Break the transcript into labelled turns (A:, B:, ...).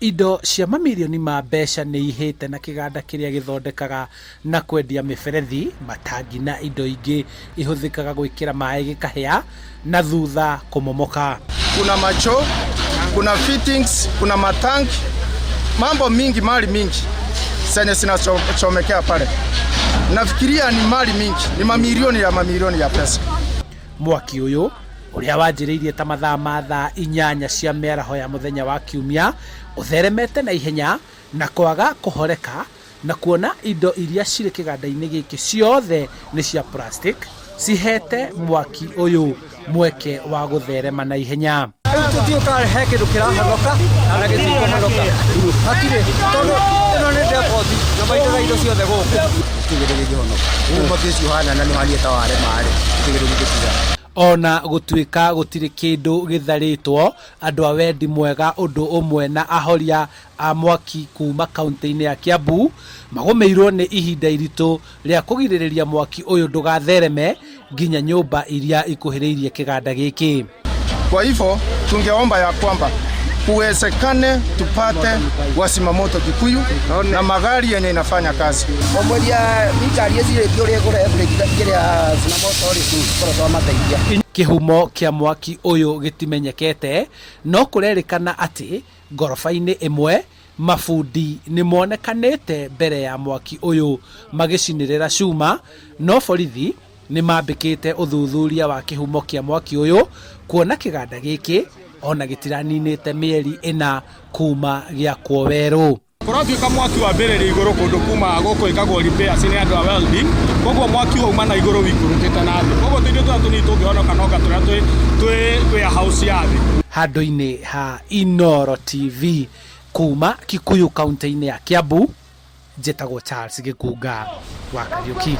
A: Indo cia mamilioni ma mbeca nĩ ihĩte na kĩganda kĩrĩa gĩthondekaga na kwendia mĩberethi, matangi na indo ingĩ ihũthĩkaga gwĩkĩra maĩ gĩkahĩa na thutha kũmomoka.
B: Kuna macho, kuna fittings, kuna matanki, mambo mingi, mali mingi zenye zinachomekea pale. Nafikiria ni mali mingi, ni mamilioni ya pesa.
A: Mwaki ũyũ ũrĩa wanjĩrĩirie ta mathaa ma thaa 8 cia mĩaraho ya mũthenya wa Kiumia ũtheremete na ihenya na kwaga kũhoreka, na kuona indo iria cirĩ kĩganda-inĩ gĩkĩ ciothe nĩ cia plastic cihete mwaki ũyũ mweke wa gũtherema na ihenya. Ona gũtuĩka gũtirĩ kĩndũ gĩtharĩtwo, andũ a wendi mwega ũndũ ũmwe na ahoria a mwaki kuma kaunti-inĩ ya Kiambu magũmĩirwo nĩ ihinda iritũ rĩa kũgirĩrĩria mwaki ũyũ ndũgathereme nginya nyũmba iria ikuhĩrĩirie kĩganda gĩkĩ.
B: Kwa hivyo tungeomba ya kwamba uwezekane tupate wasimamoto Kikuyu na magari yenye inafanya kazi.
A: Kĩhumo kĩa mwaki ũyũ gĩtimenyekete, no kũrerĩkana atĩ ngoroba-inĩ ĩmwe mabundi nĩ monekanĩte mbere ya mwaki ũyũ magĩcinĩrĩra cuma, no borithi nĩ mambĩkĩte ũthuthuria wa kĩhumo kĩa mwaki ũyũ kuona kĩganda gĩkĩ ona gĩtiraninĩte mĩeri 4 kuma gĩakwo werũ.
C: Kũratuĩka mwaki wa mbere rĩ igũrũ kũndũ kuma gũkũ ĩkagwo repairs nĩ andũ a welding, koguo mwaki wauma na igũrũ wĩikũrũkĩte na thĩ, koguo tũindo tũrĩa tũnini tũngĩhonoka tũrĩa twĩ house ya thĩ.
A: Handũ-inĩ ha Inooro TV kuma Kikuyu kaunti-inĩ ya Kiambu, njĩtagwo Charles Gĩkunga wa Kariuki.